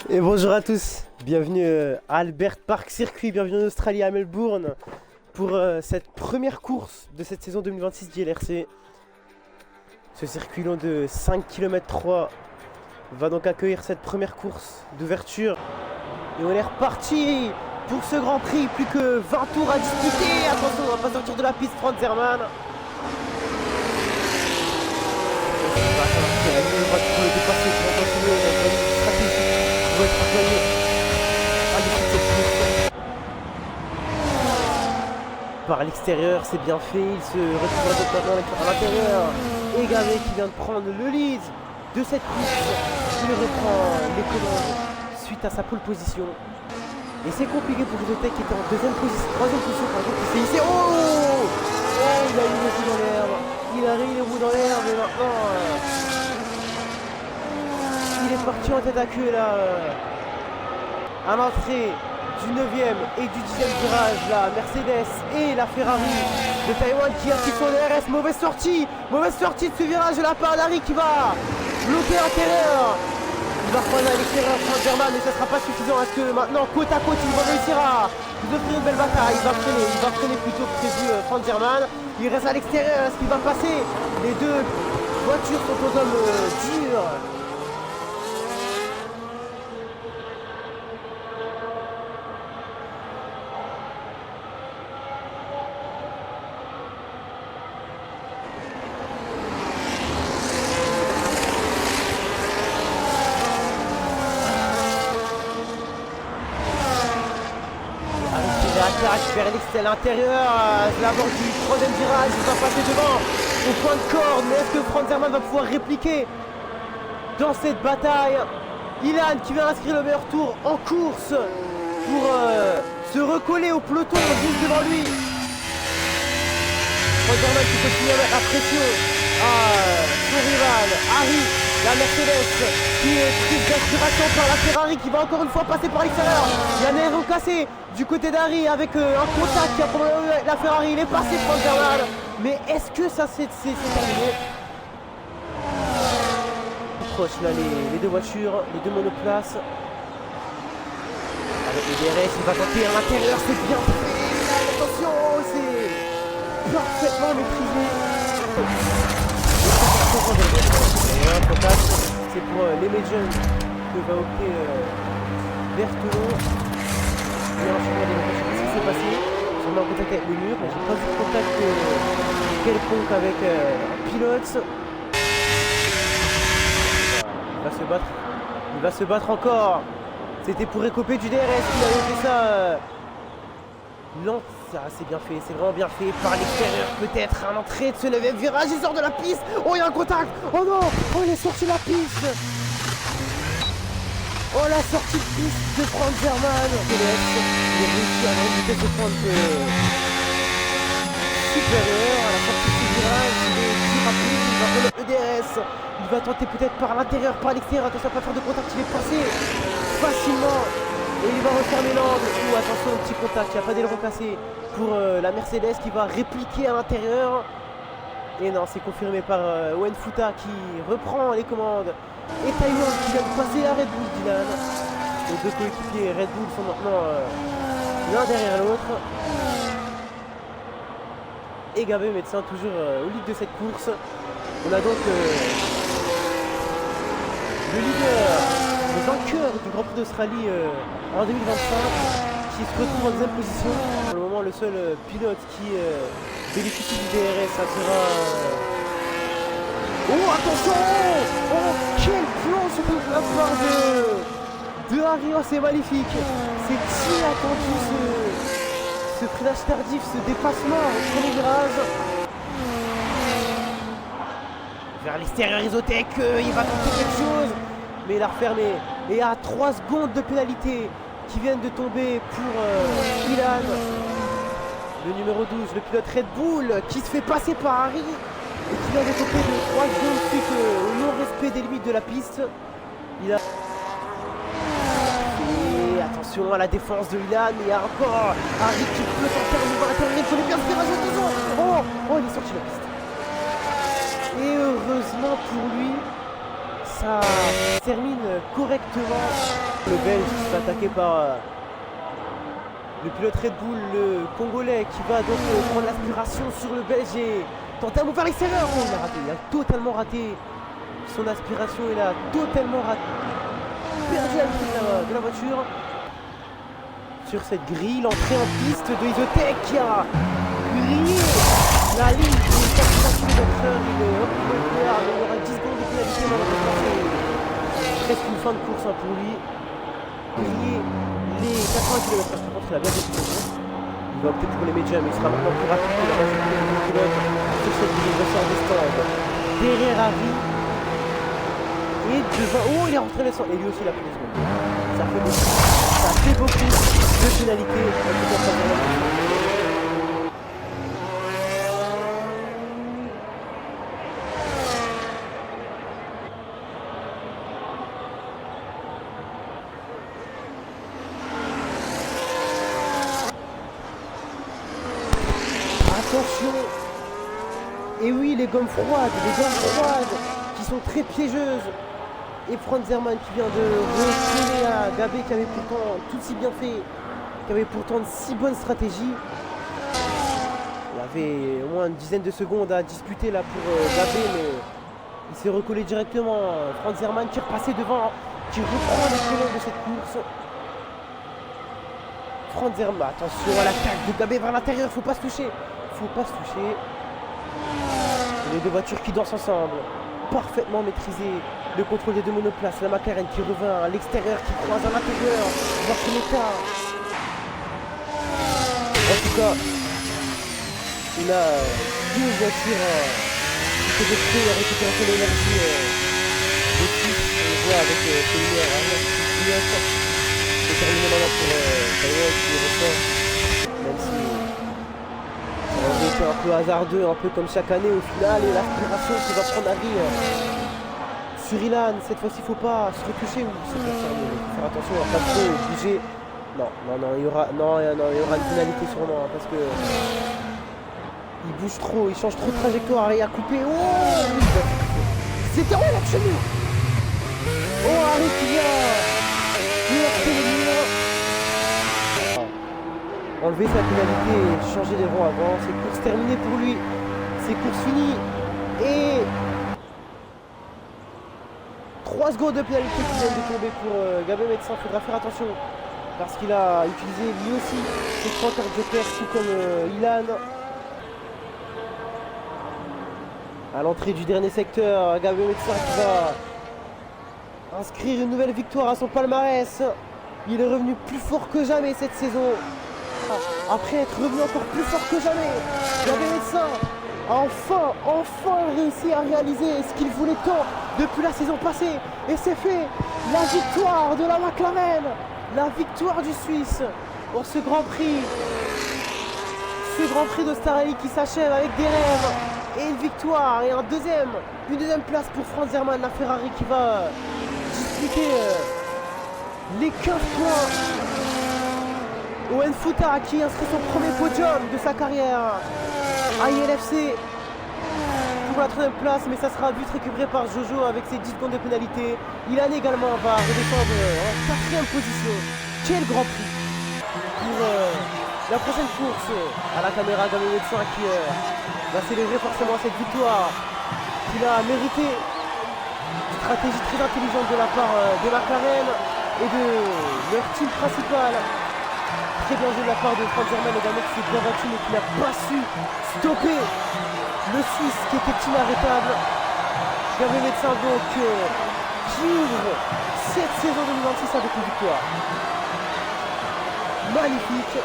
Et bonjour à tous, bienvenue à Albert Park Circuit, bienvenue en Australie à Melbourne pour cette première course de cette saison 2026 d'ILRC. Ce circuit long de 5 km 3 va donc accueillir cette première course d'ouverture. Et on est reparti pour ce Grand Prix, plus que 20 tours à disputer. Attention, on va pas sortir de la piste, Franz Hermann. Par l'extérieur, c'est bien fait, il se retrouve maintenant à l'intérieur. Et Gavé qui vient de prendre le lead de cette course, il reprend les commandes suite à sa pole position. Et c'est compliqué pour Isotech qui était en troisième position par exemple, qui s'est hissé. Oh, il a eu les roues dans l'herbe, il a eu les roues dans l'herbe et maintenant il est parti en tête à queue là, à l'entrée du 9e et du 10e virage, la Mercedes et la Ferrari de Taïwan qui active son DRS. Mauvaise sortie de ce virage de la part d'Harry qui va bloquer l'intérieur. Il va prendre à l'extérieur Franz Hermann, mais ça ne sera pas suffisant. Est-ce que maintenant côte à côte il va réussir à nous offrir une belle bataille? Il va freiner plutôt que prévu Franz Hermann. Il reste à l'extérieur, est-ce qu'il va passer? Les deux voitures sont aux hommes durs. Vers l'intérieur, la bord du troisième virage, il va passer devant au point de corde, mais est-ce que Franz Hermann va pouvoir répliquer dans cette bataille? Ilan qui vient inscrire le meilleur tour en course pour se recoller au peloton juste devant lui. Franz Hermann qui continue à mettre la pression à son rival, Harry. La Mercedes qui est prise d'inspiration par la Ferrari qui va encore une fois passer par l'extérieur. Il y a un aéro cassé du côté d'Harry avec un contact qui a probablement avec la Ferrari. Il est passé Franz Hermann. Mais est-ce que ça c'est terminé? Proche là les deux voitures, les deux monoplaces. Avec le DRS, il va tenter à l'intérieur, c'est bien fait. Attention, c'est parfaitement maîtrisé. C'est pour les Legends que va opter Berthelot. Et ensuite, je sais pas ce qui s'est passé. On est en contact avec le mur, mais j'ai pas vu de contact quelconque avec un pilote. Il va se battre encore. C'était pour écoper du DRS qu'il avait fait ça. Non, ça c'est bien fait, c'est vraiment bien fait. Par l'extérieur peut-être à l'entrée de ce 9e virage, il sort de la piste. Oh, il y a un contact. Oh non, oh il est sorti de la piste. Oh la sortie de piste de Franz Hermann. Il a réussi à avoir une vitesse de pointe supérieure à la sortie de ce virage. Il est plus rapide, il va remettre le DRS. Il va tenter peut-être par l'intérieur, par l'extérieur. Attention à ne pas faire de contact, il est passé facilement. Et il va refermer l'angle. Ou attention au petit contact, il n'y a pas d'aileron cassé pour la Mercedes qui va répliquer à l'intérieur. Et non, c'est confirmé par Owen Futa qui reprend les commandes. Et Taïwan qui vient de passer à Red Bull Dylan. Les deux coéquipiers Red Bull sont maintenant l'un derrière l'autre. Et Gavé médecin toujours au lead de cette course. On a donc le leader, le vainqueur du Grand Prix d'Australie en 2025 qui se retrouve en deuxième position. Pour le moment, le seul pilote qui bénéficie du DRS, ça sera... Oh, attention! Oh, quel plan sur la part de Harry, oh, c'est magnifique! C'est inattendu ce freinage tardif, ce dépassement au premier virage. Vers l'extérieur, Isotech, il va tenter quelque chose, mais il a refermé. Et à 3 secondes de pénalité qui viennent de tomber pour Ilan, le numéro 12, le pilote Red Bull, qui se fait passer par Harry et qui vient de topé de 3 secondes suite au non-respect des limites de la piste. Il a... Et attention à la défense de Ilan, il y a encore Harry qui peut tenter un nouveau intérieur, il faut les bien se faire à oh, il est sorti de la piste. Et heureusement pour lui, ça termine correctement Le Belge qui se fait attaquer par le pilote Red Bull, le Congolais qui va donc prendre l'aspiration sur le Belge et tenter un move vers l'extérieur. Oh, il a raté, il a totalement raté son aspiration, il a totalement raté, perdu la vitesse de la voiture. Sur cette grille, l'entrée en piste de Isotech qui a grillé la ligne de 80 km/h. Il aura 10 secondes de pénalité, malheureusement c'est presque une fin de course pour lui. Griller les 80 km/h, par contre il a bien décidé. Il va opter pour les médiums, il sera maintenant plus rapide que la majorité des pilotes sur cette grille. Il ressort des stands derrière Harry et devant. Oh, il est rentré les stands et lui aussi il a pris des secondes. Ça fait beaucoup de pénalités. Attention. Et oui, les gommes froides qui sont très piégeuses. Et Franz Hermann qui vient de reculer à Gabé qui avait pourtant tout si bien fait, qui avait pourtant de si bonnes stratégies. Il avait au moins une dizaine de secondes à disputer là pour Gabé, mais il s'est recollé directement. Franz Hermann qui est repassé devant, qui reprend les colonnes de cette course. Franz Hermann, attention à l'attaque de Gabé vers l'intérieur, faut pas se toucher. Les deux voitures qui dansent ensemble, parfaitement maîtrisées. Le contrôle des deux monoplaces, la McLaren qui revient à l'extérieur, qui croise à l'intérieur, voir son état. En tout cas, il a deux voitures qui se détruisent en récupérant de l'énergie de tout. On le voit avec ses lumières arrière. C'est terminé maintenant pour Taïwan qui ressort, même si ça aurait été un peu hasardeux, un peu comme chaque année au final, et l'aspiration qui va prendre Harry sur Ilan. Cette fois-ci, il ne faut pas se retoucher ou se faire attention à pas trop bouger. Non, il y aura une pénalité sûrement, parce que il bouge trop, il change trop de trajectoire et a coupé. Oh, c'était la chemin. Oh, Harry qui vient heurter le mur. Enlever sa pénalité et changer les ronds avant. C'est course terminée pour lui. C'est course finie. Et 3 secondes de pénalité qui viennent de tomber pour Gabé Médecin. Il faudra faire attention parce qu'il a utilisé lui aussi ses 3 cartes joker, tout comme Ilan. À l'entrée du dernier secteur, Gabé Médecin qui va inscrire une nouvelle victoire à son palmarès. Il est revenu plus fort que jamais cette saison. Après être revenu encore plus fort que jamais, Gabé Médecin a enfin réussi à réaliser ce qu'il voulait tant depuis la saison passée. Et c'est fait, la victoire de la McLaren, la victoire du Suisse pour ce Grand Prix. Ce Grand Prix d'Australie qui s'achève avec des rêves et une victoire et une deuxième place pour Franz Hermann, la Ferrari qui va disputer les 15 points au Nfuta qui inscrit son premier podium de sa carrière à ILFC pour la 3e place, mais ça sera vite récupéré par Jojo avec ses 10 secondes de pénalité. Ilan également va redescendre en 4e position. Quel Grand Prix pour la prochaine course. À la caméra, Gabé Médecin qui va célébrer forcément cette victoire qu'il a mérité. Stratégie très intelligente de la part de McLaren et de leur team principal. Très bien joué de la part de Franz Hermann également qui s'est bien battu mais qui n'a pas su stopper le Suisse qui était inarrêtable. Gabé Médecin donc qui ouvre cette saison 2026 avec une victoire magnifique.